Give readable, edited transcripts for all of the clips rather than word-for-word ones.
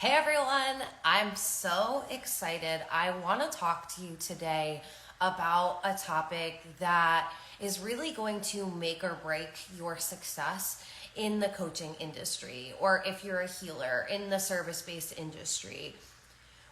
Hey everyone, I'm so excited. I want to talk to you today about a topic that is really going to make or break your success in the coaching industry, or if you're a healer in the service-based industry.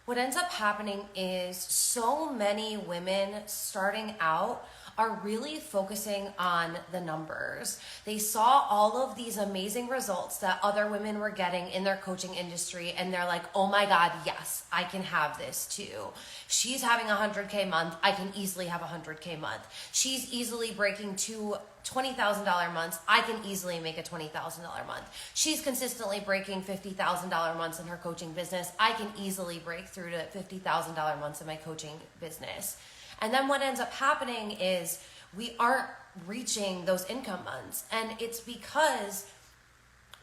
What ends up happening is so many women starting out are really focusing on the numbers. They saw all of these amazing results that other women were getting in their coaching industry, and they're like, oh my God, yes, I can have this too. She's having a 100K month. I can easily have a 100K month. She's easily breaking to $20,000 months. I can easily make a $20,000 month. She's consistently breaking $50,000 months in her coaching business. I can easily break through to $50,000 months in my coaching business. And then what ends up happening is we aren't reaching those income months. And it's because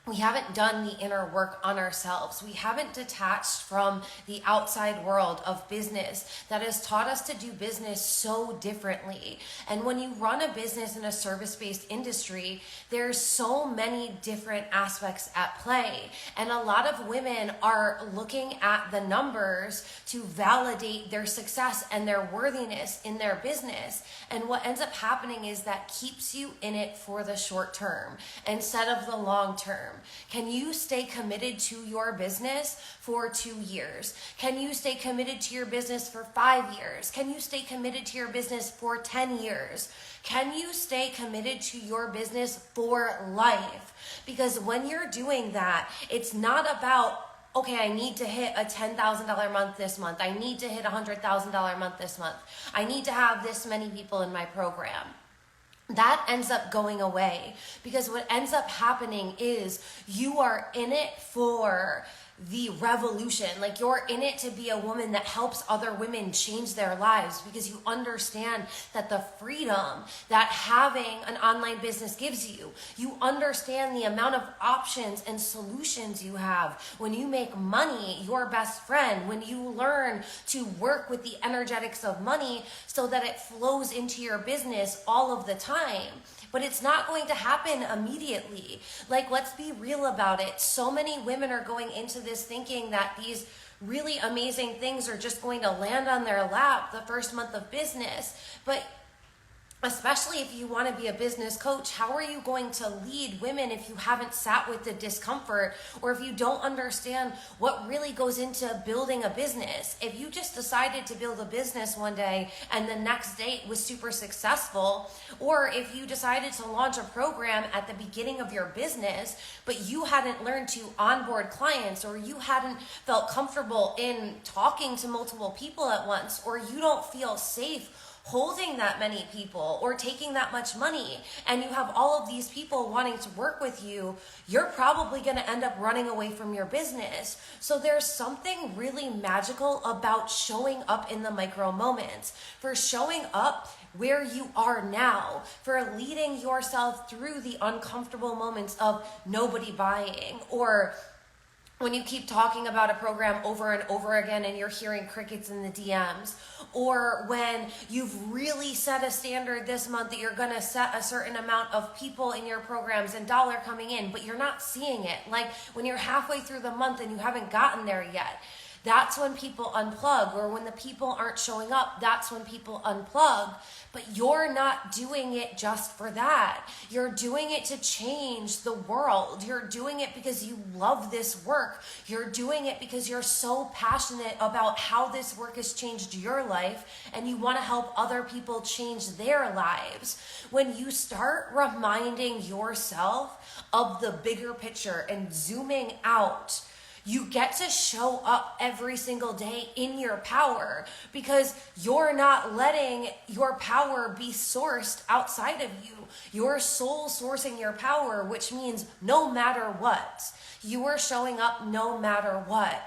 we haven't done the inner work on ourselves. We haven't detached from the outside world of business that has taught us to do business so differently. And when you run a business in a service-based industry, there's so many different aspects at play. And a lot of women are looking at the numbers to validate their success and their worthiness in their business. And what ends up happening is that keeps you in it for the short term instead of the long term. Can you stay committed to your business for 2 years? Can you stay committed to your business for 5 years? Can you stay committed to your business for 10 years? Can you stay committed to your business for life? Because when you're doing that, it's not about, okay, I need to hit a $10,000 month this month. I need to hit a $100,000 month this month. I need to have this many people in my program. That ends up going away, because what ends up happening is you are in it for the revolution. Like, you're in it to be a woman that helps other women change their lives, because you understand that the freedom that having an online business gives you. You understand the amount of options and solutions you have when you make money your best friend, when you learn to work with the energetics of money so that it flows into your business all of the time. But it's not going to happen immediately. Like, let's be real about it. So many women are going into this thinking that these really amazing things are just going to land on their lap the first month of business. But especially if you want to be a business coach, how are you going to lead women if you haven't sat with the discomfort, or if you don't understand what really goes into building a business? If you just decided to build a business one day and the next day it was super successful, or if you decided to launch a program at the beginning of your business, but you hadn't learned to onboard clients, or you hadn't felt comfortable in talking to multiple people at once, or you don't feel safe holding that many people or taking that much money, and you have all of these people wanting to work with you, you're probably going to end up running away from your business. So there's something really magical about showing up in the micro moments, for showing up where you are now, for leading yourself through the uncomfortable moments of nobody buying, or when you keep talking about a program over and over again and you're hearing crickets in the DMs, or when you've really set a standard this month that you're going to set a certain amount of people in your programs and dollar coming in, but you're not seeing it. Like, when you're halfway through the month and you haven't gotten there yet, that's when people unplug. Or when the people aren't showing up, that's when people unplug. But you're not doing it just for that. You're doing it to change the world. You're doing it because you love this work. You're doing it because you're so passionate about how this work has changed your life, and you want to help other people change their lives. When you start reminding yourself of the bigger picture and zooming out, you get to show up every single day in your power, because you're not letting your power be sourced outside of you. You're soul sourcing your power, which means no matter what, you are showing up no matter what.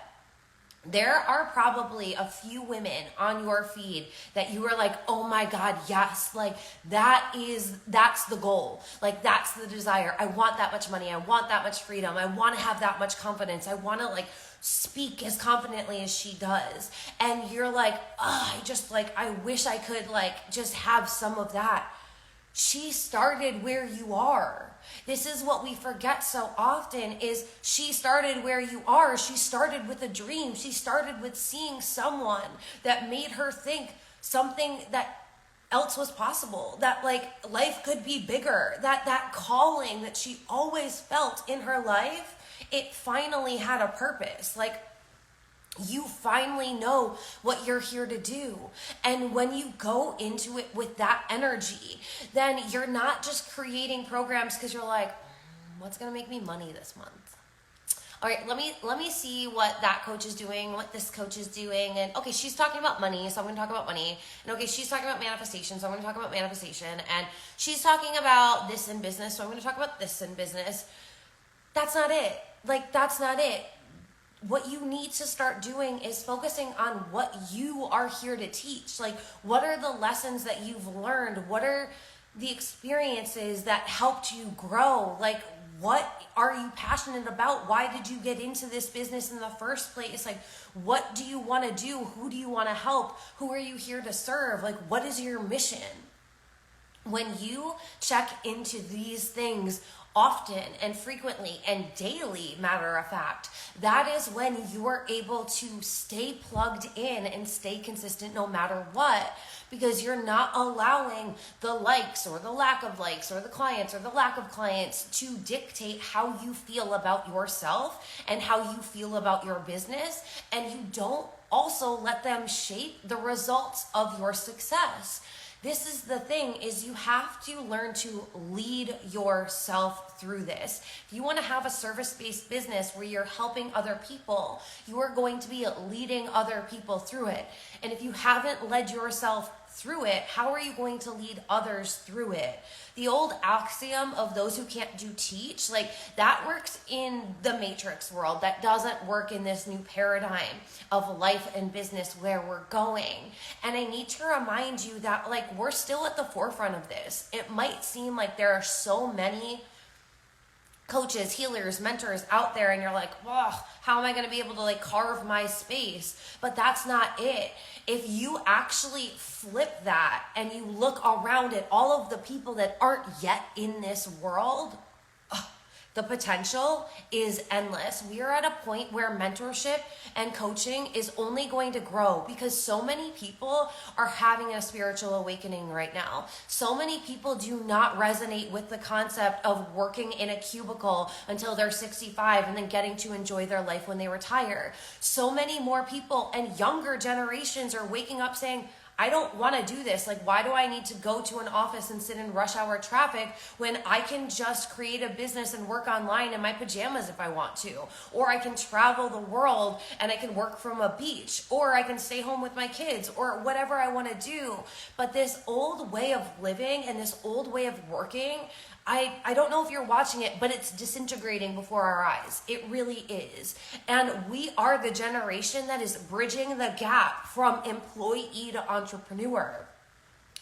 There are probably a few women on your feed that you are like, oh my God, yes, like that's the goal. Like, that's the desire. I want that much money. I want that much freedom. I want to have that much confidence. I want to speak as confidently as she does. And you're like, I wish I could just have some of that. She started where you are. This is what we forget so often is she started where you are. She started with a dream. She started with seeing someone that made her think something that else was possible, that like life could be bigger, that calling that she always felt in her life, it finally had a purpose. Like, you finally know what you're here to do. And when you go into it with that energy, then you're not just creating programs because you're like, what's going to make me money this month? All right, let me see what that coach is doing, what this coach is doing. And okay, she's talking about money, so I'm going to talk about money. And okay, she's talking about manifestation, so I'm going to talk about manifestation. And she's talking about this in business, so I'm going to talk about this in business. That's not it. Like, that's not it. What you need to start doing is focusing on what you are here to teach. Like, what are the lessons that you've learned? What are the experiences that helped you grow? Like, what are you passionate about? Why did you get into this business in the first place? Like, what do you want to do? Who do you want to help? Who are you here to serve? Like, what is your mission? When you check into these things often and frequently and daily, matter of fact, that is when you are able to stay plugged in and stay consistent no matter what, because you're not allowing the likes or the lack of likes or the clients or the lack of clients to dictate how you feel about yourself and how you feel about your business, and you don't also let them shape the results of your success. This is the thing, is you have to learn to lead yourself through this. If you want to have a service-based business where you're helping other people, you are going to be leading other people through it. And if you haven't led yourself through it, how are you going to lead others through it? The old axiom of those who can't do teach, like that works in the matrix world. That doesn't work in this new paradigm of life and business where we're going. And I need to remind you that like we're still at the forefront of this. It might seem like there are so many coaches, healers, mentors out there, and you're like, oh, how am I going to be able to like carve my space? But that's not it. If you actually flip that and you look around at all of the people that aren't yet in this world, the potential is endless. We are at a point where mentorship and coaching is only going to grow because so many people are having a spiritual awakening right now. So many people do not resonate with the concept of working in a cubicle until they're 65 and then getting to enjoy their life when they retire. So many more people and younger generations are waking up saying, I don't want to do this. Like, why do I need to go to an office and sit in rush hour traffic when I can just create a business and work online in my pajamas if I want to? Or I can travel the world and I can work from a beach, or I can stay home with my kids, or whatever I want to do. But this old way of living and this old way of working, I don't know if you're watching it, but it's disintegrating before our eyes. It really is. And we are the generation that is bridging the gap from employee to entrepreneur.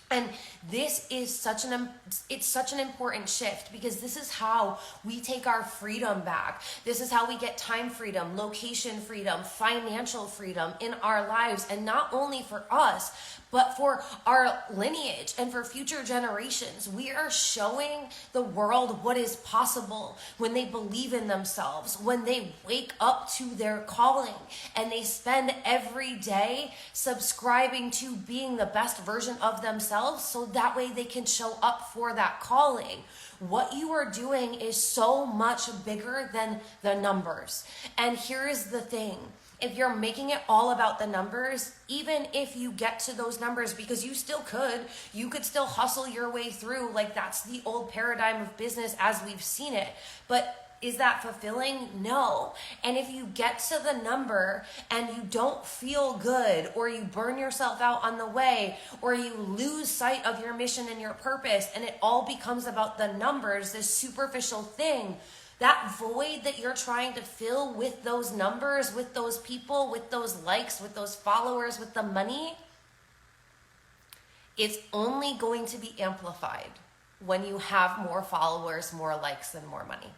And this is such an important shift, because this is how we take our freedom back. This is how we get time freedom, location freedom, financial freedom in our lives. And not only for us, but for our lineage and for future generations. We are showing the world what is possible when they believe in themselves, when they wake up to their calling, and they spend every day subscribing to being the best version of themselves, so that way they can show up for that calling. What you are doing is so much bigger than the numbers. And here is the thing. If you're making it all about the numbers, even if you get to those numbers, because you could still hustle your way through. Like, that's the old paradigm of business as we've seen it. But is that fulfilling? No. And if you get to the number and you don't feel good, or you burn yourself out on the way, or you lose sight of your mission and your purpose, and it all becomes about the numbers, this superficial thing, that void that you're trying to fill with those numbers, with those people, with those likes, with those followers, with the money, it's only going to be amplified when you have more followers, more likes, and more money.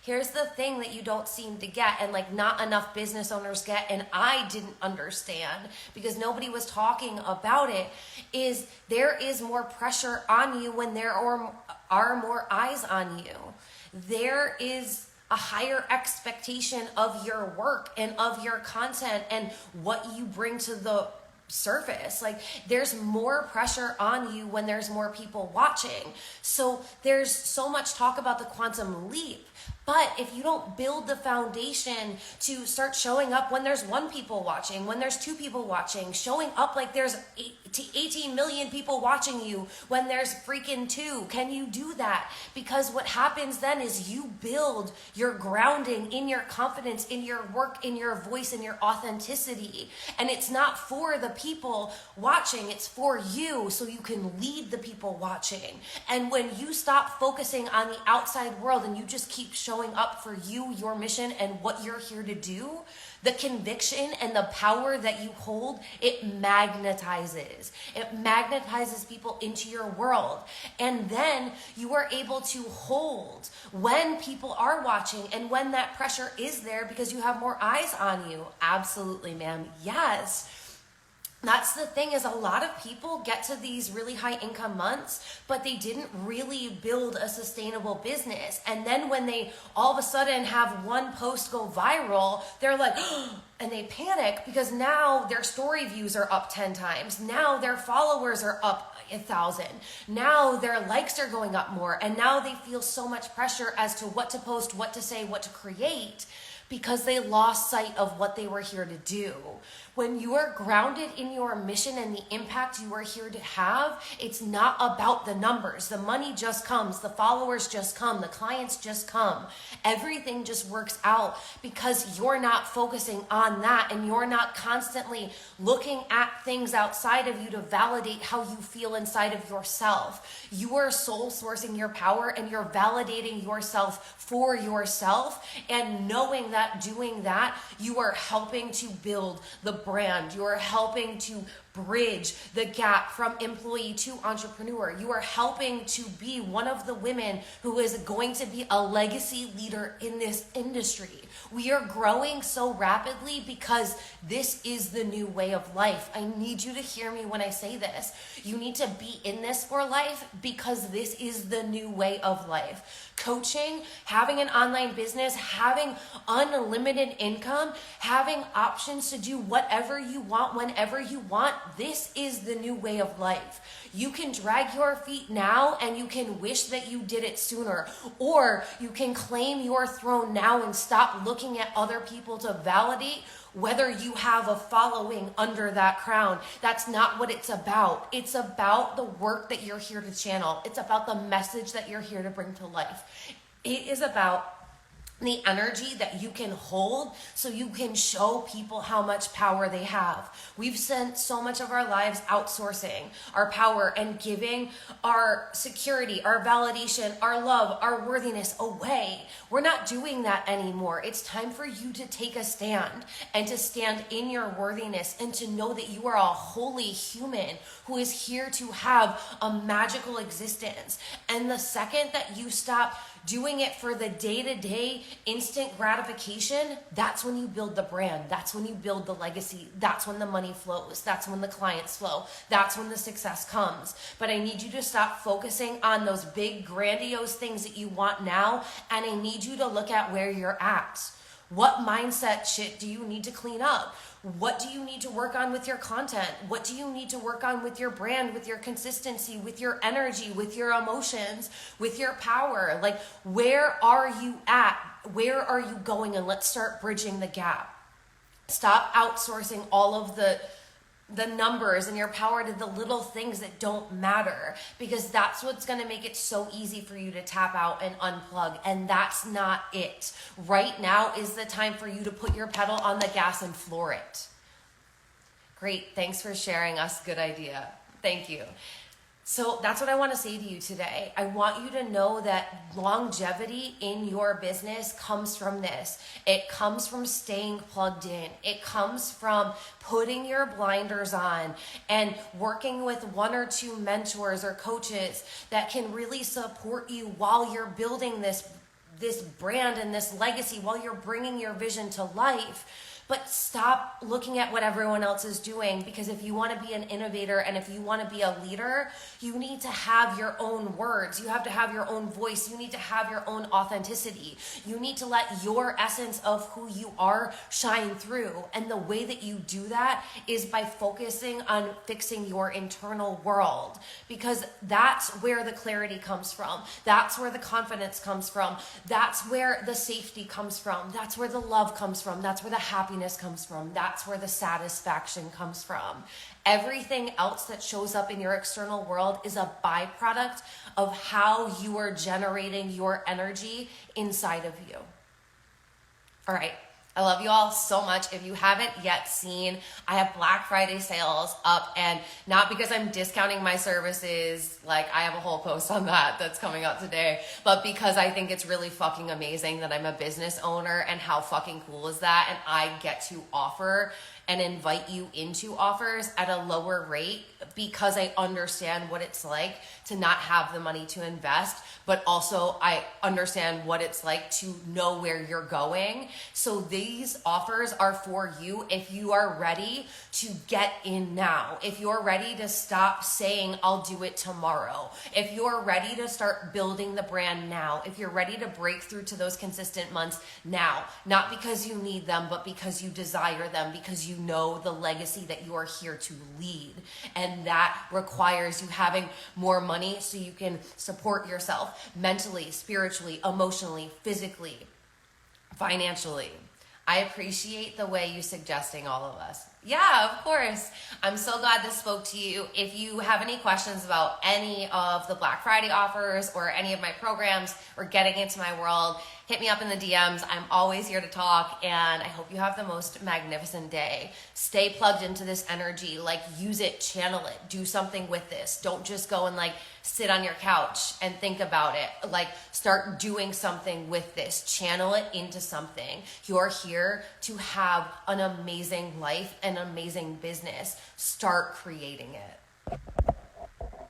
Here's the thing that you don't seem to get, and like not enough business owners get, and I didn't understand because nobody was talking about it, is there is more pressure on you when there are more eyes on you. There is a higher expectation of your work and of your content and what you bring to the surface. Like there's more pressure on you when there's more people watching. So there's so much talk about the quantum leap. But if you don't build the foundation to start showing up when there's 1 people watching, when there's 2 people watching, showing up like there's 18 million people watching you when there's freaking 2, can you do that? Because what happens then is you build your grounding in your confidence, in your work, in your voice, in your authenticity. And it's not for the people watching, it's for you so you can lead the people watching. And when you stop focusing on the outside world and you just keep showing up for you, your mission, and what you're here to do, the conviction and the power that you hold, it magnetizes. It magnetizes people into your world. And then you are able to hold when people are watching and when that pressure is there because you have more eyes on you. Absolutely, ma'am. Yes. That's the thing, is a lot of people get to these really high income months, but they didn't really build a sustainable business. And then when they all of a sudden have one post go viral, they're like, and they panic because now their story views are up 10 times. Now their followers are up 1,000. Now their likes are going up more. And now they feel so much pressure as to what to post, what to say, what to create, because they lost sight of what they were here to do. When you are grounded in your mission and the impact you are here to have, it's not about the numbers. The money just comes, the followers just come, the clients just come. Everything just works out because you're not focusing on that and you're not constantly looking at things outside of you to validate how you feel inside of yourself. You are soul sourcing your power and you're validating yourself for yourself, and knowing that doing that, you are helping to build the brand. You are helping to bridge the gap from employee to entrepreneur. You are helping to be one of the women who is going to be a legacy leader in this industry. We are growing so rapidly because this is the new way of life. I need you to hear me when I say this. You need to be in this for life because this is the new way of life. Coaching, having an online business, having unlimited income, having options to do whatever you want, whenever you want, this is the new way of life. You can drag your feet now and you can wish that you did it sooner, or you can claim your throne now and stop looking at other people to validate whether you have a following under that crown. That's not what it's about. It's about the work that you're here to channel. It's about the message that you're here to bring to life. It is about the energy that you can hold so you can show people how much power they have. We've spent so much of our lives outsourcing our power and giving our security, our validation, our love, our worthiness away. We're not doing that anymore. It's time for you to take a stand and to stand in your worthiness and to know that you are a holy human who is here to have a magical existence. And the second that you stop doing it for the day-to-day instant gratification, that's when you build the brand. That's when you build the legacy. That's when the money flows. That's when the clients flow. That's when the success comes. But I need you to stop focusing on those big, grandiose things that you want now, and I need you to look at where you're at. What mindset shit do you need to clean up? What do you need to work on with your content? What do you need to work on with your brand, with your consistency, with your energy, with your emotions, with your power? Like, where are you at? Where are you going? And let's start bridging the gap. Stop outsourcing all of the numbers and your power to the little things that don't matter, because that's what's going to make it so easy for you to tap out and unplug. And that's not it. Right now is the time for you to put your pedal on the gas and floor it. Great. Thanks for sharing us. Good idea. Thank you. So that's what I want to say to you today. I want you to know that longevity in your business comes from this. It comes from staying plugged in. It comes from putting your blinders on and working with 1 or 2 mentors or coaches that can really support you while you're building this this brand and this legacy while you're bringing your vision to life. But stop looking at what everyone else is doing, because if you want to be an innovator and if you want to be a leader, you need to have your own words. You have to have your own voice. You need to have your own authenticity. You need to let your essence of who you are shine through. And the way that you do that is by focusing on fixing your internal world, because that's where the clarity comes from. That's where the confidence comes from. That's where the safety comes from. That's where the love comes from. That's where the happiness comes from. That's where the satisfaction comes from. Everything else that shows up in your external world is a byproduct of how you are generating your energy inside of you. All right. I love you all so much. If you haven't yet seen, I have Black Friday sales up, and not because I'm discounting my services, like I have a whole post on that that's coming out today, but because I think it's really fucking amazing that I'm a business owner, and how fucking cool is that? And I get to offer and invite you into offers at a lower rate, because I understand what it's like to not have the money to invest, but also I understand what it's like to know where you're going. So these offers are for you if you are ready to get in now. If you're ready to stop saying, I'll do it tomorrow. If you're ready to start building the brand now. If you're ready to break through to those consistent months now. Not because you need them, but because you desire them, because you know the legacy that you are here to lead. And that requires you having more money so you can support yourself mentally, spiritually, emotionally, physically, financially. I appreciate the way you suggesting all of us. Yeah, of course. I'm so glad this spoke to you. If you have any questions about any of the Black Friday offers or any of my programs or getting into my world, hit me up in the DMs. I'm always here to talk, and I hope you have the most magnificent day. Stay plugged into this energy. Like, use it, channel it, do something with this. Don't just go and like sit on your couch and think about it. Like, start doing something with this. Channel it into something. You're here to have an amazing life, an amazing business. Start creating it.